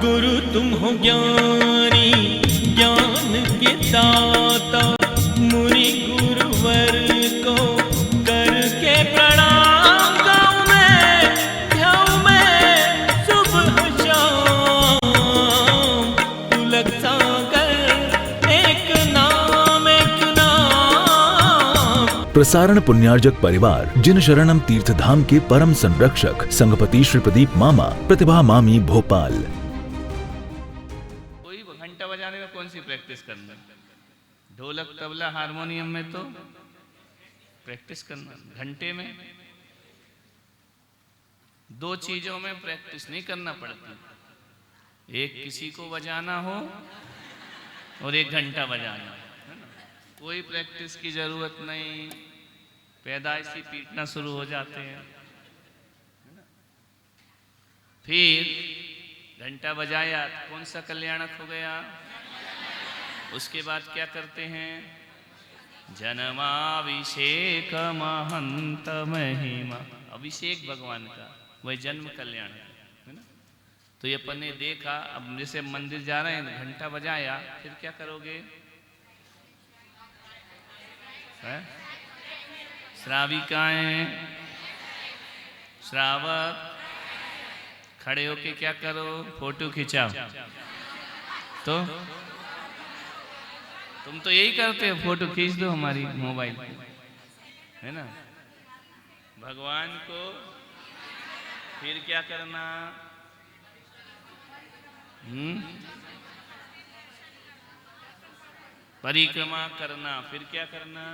गुरु तुम हो ज्ञानी ज्ञान के दाता, मुनि गुरुवर को करके प्रणाम गाऊं मैं, ध्याऊं मैं सुबह शाम। पुलक सागर एक नाम एक नाम। प्रसारण पुण्यार्जक परिवार जिन शरणम तीर्थ धाम के परम संरक्षक संघपति श्री प्रदीप मामा, प्रतिभा मामी, भोपाल। कोई घंटा बजाने में कौन सी प्रैक्टिस करना, ढोलक तबला हारमोनियम में तो प्रैक्टिस करना। घंटे में दो चीजों में प्रैक्टिस नहीं करना पड़ती, एक किसी को बजाना हो और एक घंटा बजाना, है ना। कोई प्रैक्टिस की जरूरत नहीं, पैदाइशी पीटना शुरू हो जाते हैं। फिर घंटा बजाया, कौन सा कल्याणक हो गया। उसके बाद क्या करते हैं, जन्माभिषेक महंत महिमा, अभिषेक भगवान का, वही जन्म कल्याण है ना। तो ये अपन ने देखा, अब जैसे मंदिर जा रहे हैं, घंटा बजाया, फिर क्या करोगे, श्राविकाएं, श्रावक, खड़े होके क्या करो, फोटो खिंचाओ। तो तुम तो यही करते हो, फोटो खींच दो हमारी मोबाइल, है ना। भगवान को फिर क्या करना, परिक्रमा करना, फिर क्या करना,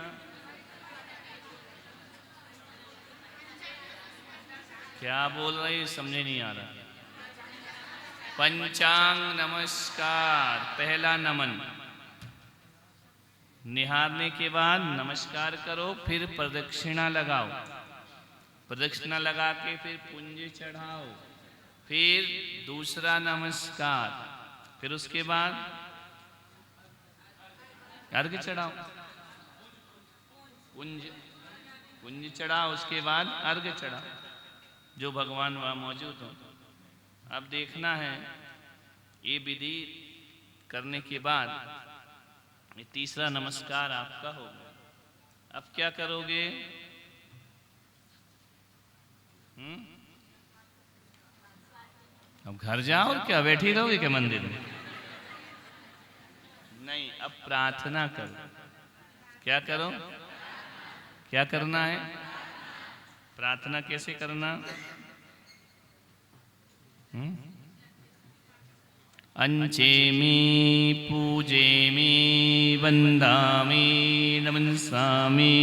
क्या बोल रहे समझे नहीं आ रहा। पंचांग नमस्कार, पहला नमन, निहारने के बाद नमस्कार करो, फिर प्रदक्षिणा लगाओ, प्रदक्षिणा लगा के फिर पुंज चढ़ाओ, फिर दूसरा नमस्कार, फिर उसके बाद अर्घ्य चढ़ाओ, पुंज चढ़ाओ, उसके बाद अर्घ्य चढ़ाओ, जो भगवान वहां मौजूद हो। अब देखना है, ये विधि करने के बाद ये तीसरा नमस्कार आपका होगा। अब क्या करोगे, अब घर जाओ, क्या बैठी रहोगे क्या मंदिर में, नहीं, अब प्रार्थना करो। क्या करो, क्या करना है, प्रार्थना कैसे करना, अंचेमी पूजेमी वंदामी नमस्कामी,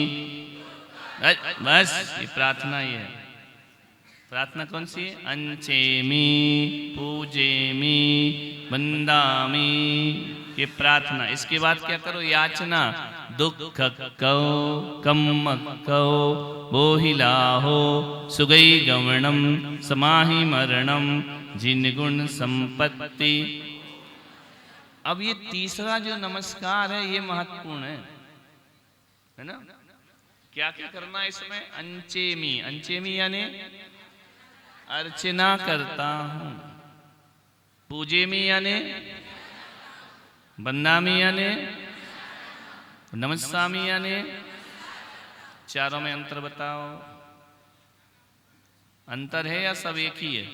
बस ये प्रार्थना ही है। प्रार्थना कौन सी है, अंचेमी पूजेमी वंदामी, ये प्रार्थना। इसके बाद क्या करो, याचना, दुख कौ कम कौ बोहिलाहो सुगई गवणम समाहि मरणम जिन गुण संपत्ति। अब ये तीसरा जो नमस्कार है ये महत्वपूर्ण है ना। क्या क्या करना है इसमें, अंचेमी, अंचेमी यानी अर्चना करता हूं, पूजेमी यानी वंदामी यानी नमस्कामी यानी, चारों में अंतर बताओ, अंतर है या सब एक ही है।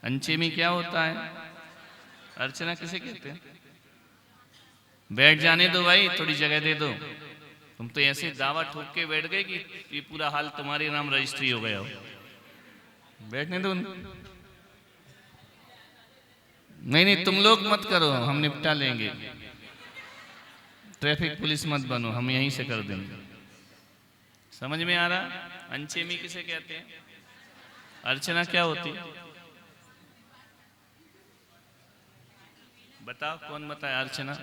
अंचेमी क्या होता है, अर्चना किसे कहते हैं। बैठ जाने दो भाई, थोड़ी जगह दे दो, तुम तो ऐसे दावा ठोक के बैठ गए कि ये पूरा हाल तुम्हारे नाम रजिस्ट्री हो गया हो। बैठने दो, नहीं नहीं तुम लोग मत करो, हम निपटा लेंगे, ट्रैफिक पुलिस मत बनो, हम यहीं से कर देंगे। समझ में आ रहा, अंचेमी किसे कहते हैं, अर्चना क्या होती है, बताओ कौन बताए अर्चना।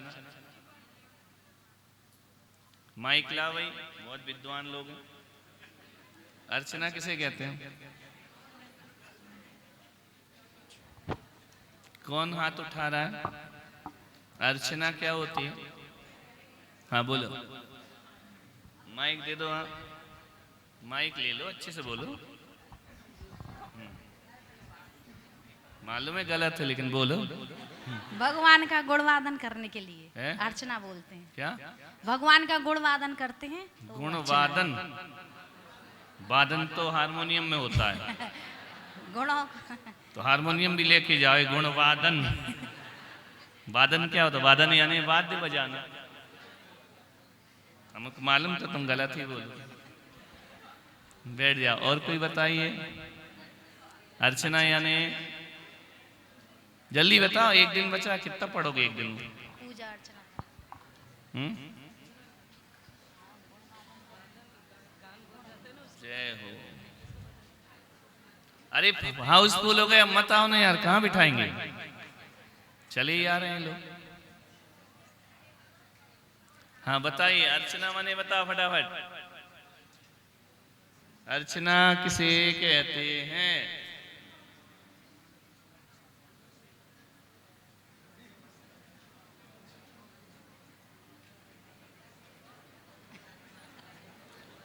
माइक ला भाई, बहुत विद्वान लोग हैं। अर्चना किसे कहते हैं, कौन हाथ उठा रहा है, अर्चना क्या होती है, हाँ बोलो, माइक दे दो, हाँ माइक ले लो, अच्छे से बोलो। मालूम है गलत है, लेकिन बोलो। भगवान का गुणवादन करने के लिए है? अर्चना बोलते हैं। क्या? भगवान का गुणवादन करते हैं तो गुण अर्चना। वादन? वादन तो हारमोनियम में होता है। गुणों तो हारमोनियम भी लेके जाओ, गुण वादन। वादन क्या होता? वादन यानी वाद्य बजाना। हमको मालूम तो तुम गलत ही बोलो। बैठ जाओ। और कोई बताइए। अर्चना यानी जल्दी बताओ, एक दिन बचा, कितना पढ़ोगे एक दिन में? पूजा अर्चना। जय हो। अरे हाउसफुल हो गए, अब मत आओ ना यार, कहाँ बिठाएंगे? चले ही आ रहे हैं लोग। हाँ बताइए, अर्चना माने बताओ फटाफट। अर्चना किसे कहते हैं?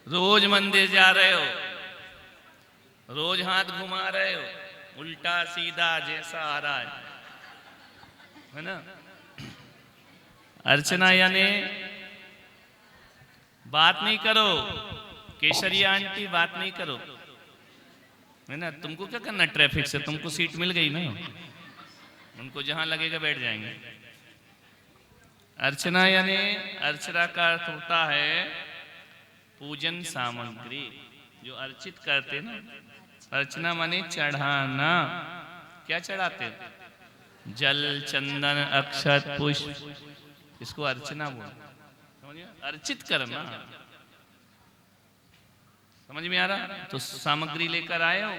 रोज मंदिर जा रहे हो, रोज हाथ घुमा रहे हो, उल्टा सीधा जैसा आ रहा है ना? अर्चना यानी बात नहीं करो, केशरिया आंटी बात नहीं करो, है ना? तुमको क्या करना ट्रैफिक से? तुमको सीट मिल गई ना, उनको जहां लगेगा बैठ जाएंगे। अर्चना यानी, अर्चना का अर्थ होता है पूजन सामग्री, जो अर्चित करते ना। अर्चना माने चढ़ाना। क्या चढ़ाते? जल, चंदन, अक्षत, पुष्प, इसको अर्चना बोलते। अर्चित करना। समझ में आ रहा? तो सामग्री लेकर आए हो,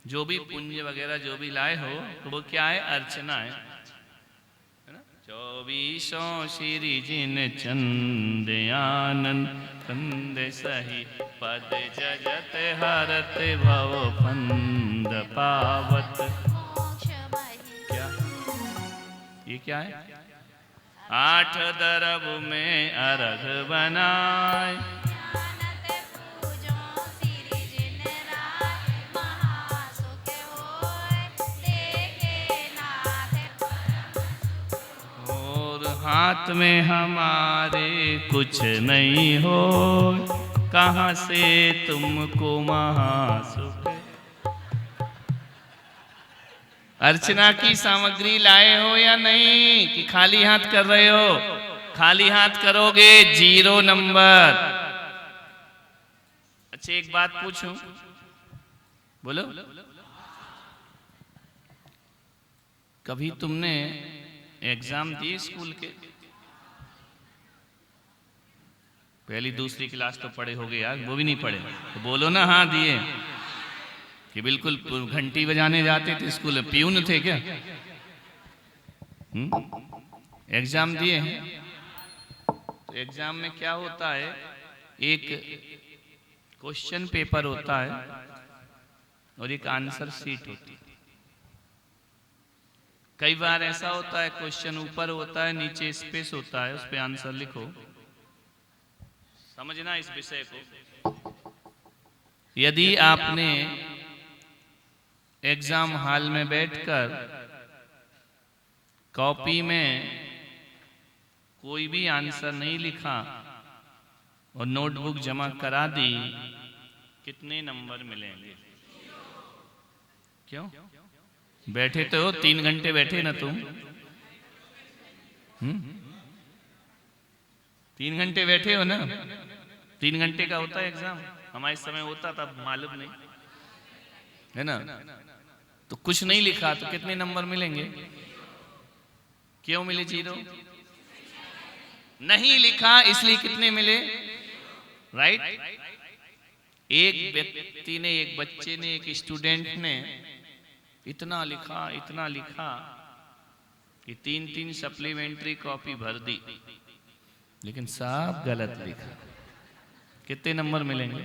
जो भी पुण्य वगैरह जो भी लाए हो, तो वो क्या है? अर्चना है ना? 24 श्री जिन चंद आनंद कंद सही पद जजत हरत भव फंद पावत। क्या ये क्या है? 8 दरब में अर्घ बनाए, हाथ में हमारे कुछ नहीं हो, कहाँ से तुमको महासुख। अर्चना की सामग्री लाए हो या नहीं, कि खाली हाथ कर रहे हो? खाली हाथ करोगे 0 नंबर। अच्छा एक बात पूछूं, बोलो। कभी तुमने एग्जाम दिए स्कूल के? पहली दूसरी क्लास तो पढ़े होगे यार, वो भी नहीं पढ़े तो बोलो ना हाँ दिए। कि बिल्कुल घंटी बजाने जाते थे स्कूल में, प्यून थे क्या? एग्जाम दिए हैं? तो एग्जाम में क्या होता है, एक क्वेश्चन पेपर होता है और एक आंसर शीट होती है। कई बार ऐसा होता है क्वेश्चन ऊपर होता है, नीचे स्पेस होता है, उस पे आंसर लिखो। समझना इस विषय को। यदि आपने एग्जाम हॉल में बैठकर कॉपी में कोई भी आंसर नहीं लिखा और नोटबुक जमा करा दी, कितने नंबर मिलेंगे? क्यों? बैठे तो 3 घंटे बैठे ना तुम? 3 घंटे बैठे हो ना? 3 घंटे का होता है एग्जाम। हमारे समय होता था, मालूम नहीं है ना? तो कुछ नहीं लिखा तो कितने नंबर मिलेंगे? क्यों मिले 0? नहीं लिखा इसलिए कितने मिले? राइट? एक व्यक्ति ने, एक बच्चे ने, एक स्टूडेंट ने इतना लिखा कि 3 सप्लीमेंट्री कॉपी भर दी, लेकिन सब गलत लिखा। कितने नंबर मिलेंगे?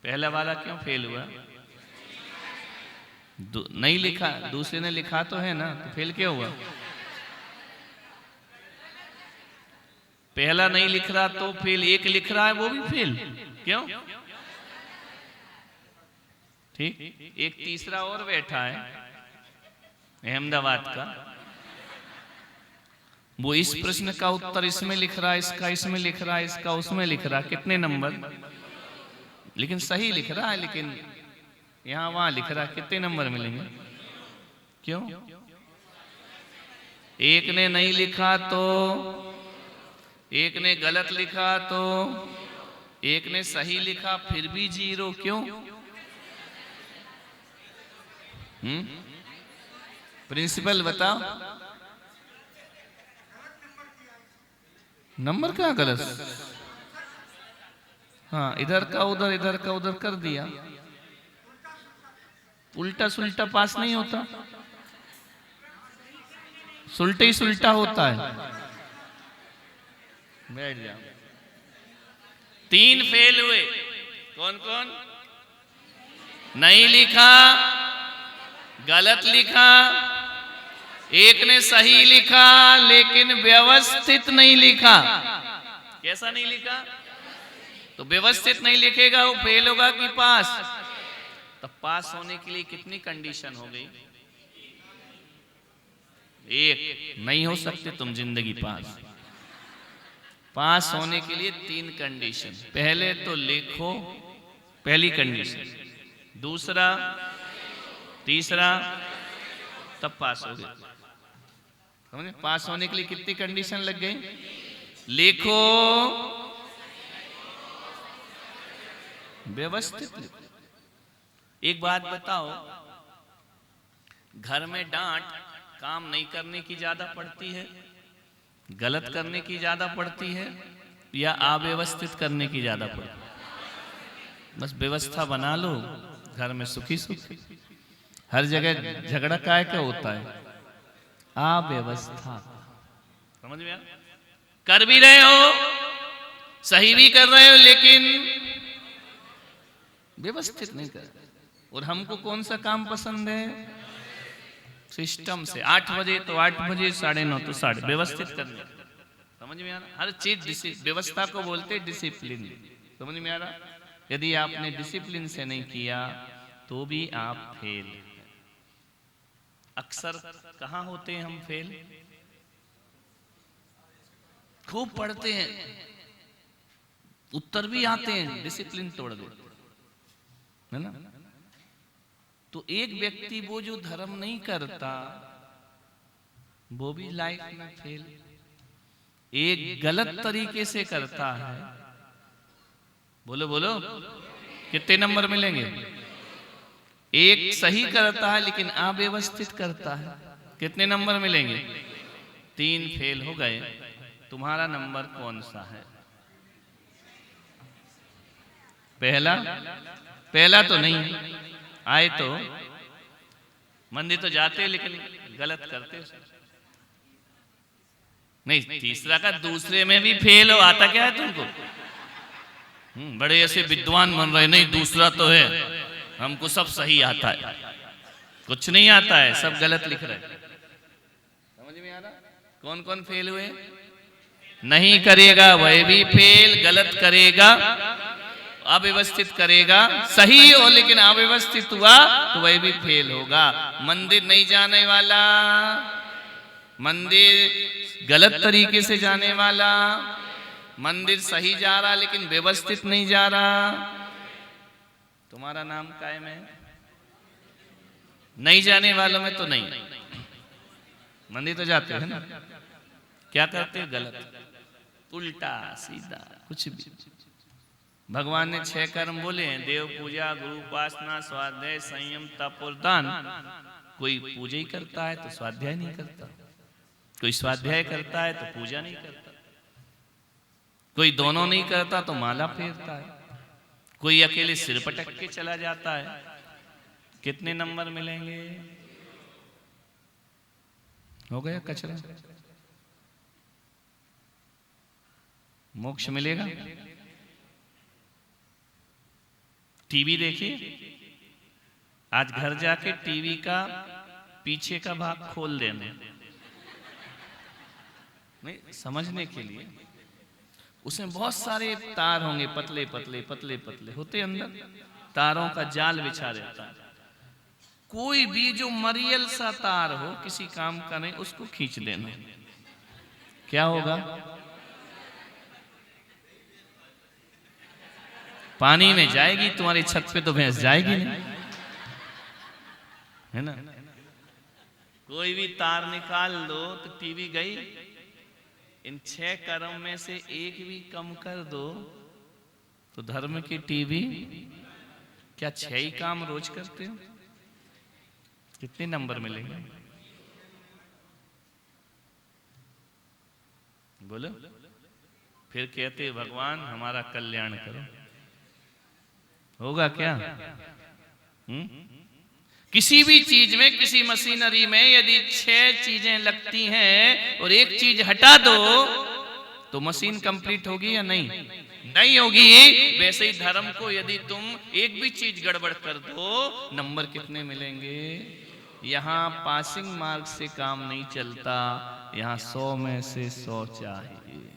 पहला वाला क्यों फेल हुआ? नहीं लिखा, दूसरे ने लिखा तो है ना, तो फेल क्यों हुआ? पहला नहीं लिख रहा तो फेल, एक लिख रहा है वो भी फेल। क्यों? ठीक। एक तीसरा और बैठा है अहमदाबाद का, वो इस प्रश्न का उत्तर इसमें लिख रहा है, इसका इसमें लिख रहा है, इसका उसमें लिख रहा है, कितने नंबर, लेकिन सही लिख रहा है, लेकिन यहां वहां लिख रहा है, कितने नंबर मिलेंगे? क्यों? एक ने नहीं लिखा तो, एक ने गलत लिखा तो, एक ने सही लिखा फिर भी 0, क्यों? प्रिंसिपल बताओ, नंबर क्या गलत? हाँ, इधर का उधर, इधर का उधर कर दिया, उल्टा सुल्टा पास नहीं होता, सुल्टे ही सुल्टा होता है। बैठ जाओ। 3 फेल हुए, कौन कौन? नहीं लिखा, गलत लिखा, एक ने सही लिखा लेकिन व्यवस्थित नहीं लिखा। कैसा नहीं लिखा? तो व्यवस्थित नहीं लिखेगा वो फेल होगा कि पास? तो पास होने के लिए कितनी कंडीशन हो गई? एक नहीं हो सकते तुम जिंदगी पास। पास होने के लिए 3 कंडीशन। पहले तो लिखो, पहली कंडीशन, दूसरा, तीसरा, तब पास हो गए। समझे? पास होने के लिए कितनी कंडीशन लग गई? लिखो, व्यवस्थित लिखो। एक बात बताओ, घर में डांट काम नहीं करने की ज्यादा पड़ती है, गलत करने की ज्यादा पड़ती है, या अव्यवस्थित करने की ज्यादा पड़ती है? बस व्यवस्था बना लो, घर में सुखी सुखी। हर जगह झगड़ा काय का होता है? अव्यवस्था। समझ में आ? कर भी रहे हो, सही भी कर रहे हो, लेकिन व्यवस्थित नहीं कर। और हमको कौन सा काम पसंद है? सिस्टम से 8 बजे तो 8 बजे, 9:30 तो 9:30, व्यवस्थित करना। समझ में आ रहा? हर चीज व्यवस्था को बोलते डिसिप्लिन। समझ में आ रहा? यदि आपने डिसिप्लिन से नहीं किया तो भी आप फेल। अक्सर कहां होते हैं हम फेल? खूब पढ़ते हैं, उत्तर भी आते हैं, डिसिप्लिन तोड़ देते, है ना? तो एक व्यक्ति वो जो धर्म नहीं करता वो भी लाइफ में फेल। एक गलत तरीके से करता है, बोलो बोलो, कितने नंबर मिलेंगे? एक सही करता है लेकिन अव्यवस्थित करता है, कितने नंबर मिलेंगे? 3 फेल हो गए। तुम्हारा नंबर कौन सा है? पहला तो नहीं आए तो मंदिर तो जाते लेकिन गलत करते नहीं। तीसरा का दूसरे में भी फेल हो, आता क्या है तुमको? बड़े ऐसे विद्वान बन रहे, नहीं दूसरा तो है, हमको सब सही आता है। कुछ नहीं आता है, सब गलत लिख रहे। समझ में आ रहा? कौन कौन फेल हुए? नहीं करेगा वह भी फेल, गलत करेगा, अव्यवस्थित करेगा, सही हो लेकिन अव्यवस्थित हुआ तो वह भी फेल होगा। मंदिर नहीं जाने वाला, मंदिर गलत तरीके से जाने वाला, मंदिर सही जा रहा लेकिन व्यवस्थित नहीं जा रहा, तुम्हारा नाम कायम है? नहीं जाने वालों में तो नहीं। मंदिर तो जाते हैं ना, क्या करते हो? गलत, उल्टा सीधा कुछ भी। भगवान ने 6 कर्म बोले हैं, देव पूजा, गुरु उपासना, स्वाध्याय, संयम, तप और दान। कोई पूजा ही करता है तो स्वाध्याय नहीं करता, कोई स्वाध्याय करता है तो पूजा नहीं करता, कोई दोनों नहीं करता तो माला फेरता है, कोई अकेले सिर पटक के चला जाता है। कितने नंबर मिलेंगे? हो गया कचरा। मोक्ष मिलेगा? टीवी देखिए, आज घर जाके टीवी का पीछे का भाग खोल देना, नहीं समझने के लिए। उसमें बहुत सारे तार होंगे, पतले पतले पतले पतले होते अंदर, तारों का जाल बिछा देता है। कोई भी जो मरियल सा तार हो किसी काम का नहीं, उसको खींच देना, क्या होगा? पानी में जाएगी, तुम्हारी छत पे तो भैंस जाएगी नहीं, है ना। कोई भी तार निकाल दो तो टीवी गई। इन 6 कर्म में से एक भी कम कर दो तो धर्म की टीवी। क्या 6 ही काम रोज करते हो? कितने नंबर मिलेंगे? बोलो। फिर कहते भगवान हमारा कल्याण करो, होगा क्या? किसी भी चीज में, किसी मशीनरी में यदि 6 चीजें लगती हैं और एक चीज हटा दो तो मशीन कंप्लीट होगी या नहीं? नहीं होगी। वैसे ही धर्म को यदि तुम एक भी चीज गड़बड़ कर दो, नंबर कितने मिलेंगे? यहाँ पासिंग मार्क से काम नहीं चलता, यहाँ 100 में से 100 चाहिए।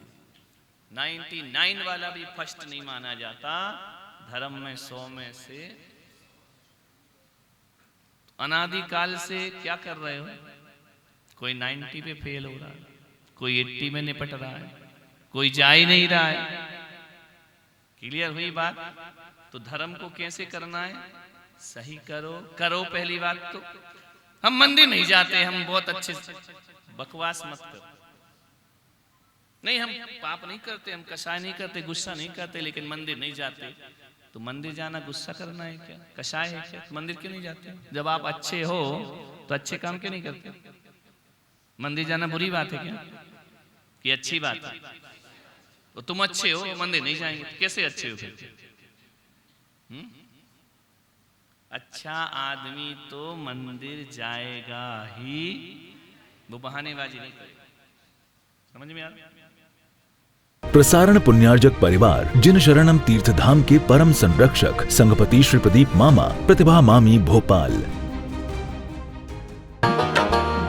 99 वाला भी फर्स्ट नहीं माना जाता, धर्म में 100 में से। अनादिकाल से क्या कर रहे हो? कोई 90 पे फेल हो रहा है, कोई 80 में निपट रहा है, कोई जा ही नहीं रहा है। क्लियर हुई बात? तो धर्म को कैसे करना है? सही करो, करो। पहली बात तो हम मंदिर नहीं जाते, हम बहुत अच्छे से, बकवास मत करो। नहीं, हम पाप नहीं करते, हम कषाय नहीं करते, गुस्सा नहीं करते, लेकिन मंदिर नहीं जाते। तो मंदिर जाना गुस्सा करना है क्या? कषाय है क्या? मंदिर क्यों नहीं जाते? जब आप अच्छे हो तो अच्छे काम क्यों नहीं करते? मंदिर जाना बुरी बात है क्या कि अच्छी बात है? तो तुम अच्छे हो, मंदिर नहीं जाएंगे तो कैसे अच्छे हो फिर? अच्छा आदमी तो मंदिर जाएगा ही, वो बहानेबाजी नहीं करेगा। समझ में आ रहा? प्रसारण पुण्यार्जक परिवार जिन शरणम तीर्थधाम के परम संरक्षक संघपति श्री प्रदीप मामा, प्रतिभा मामी भोपाल।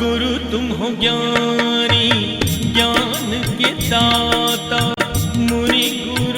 गुरु तुम हो ज्ञानी, ज्ञान के दाता, मुनि गुरु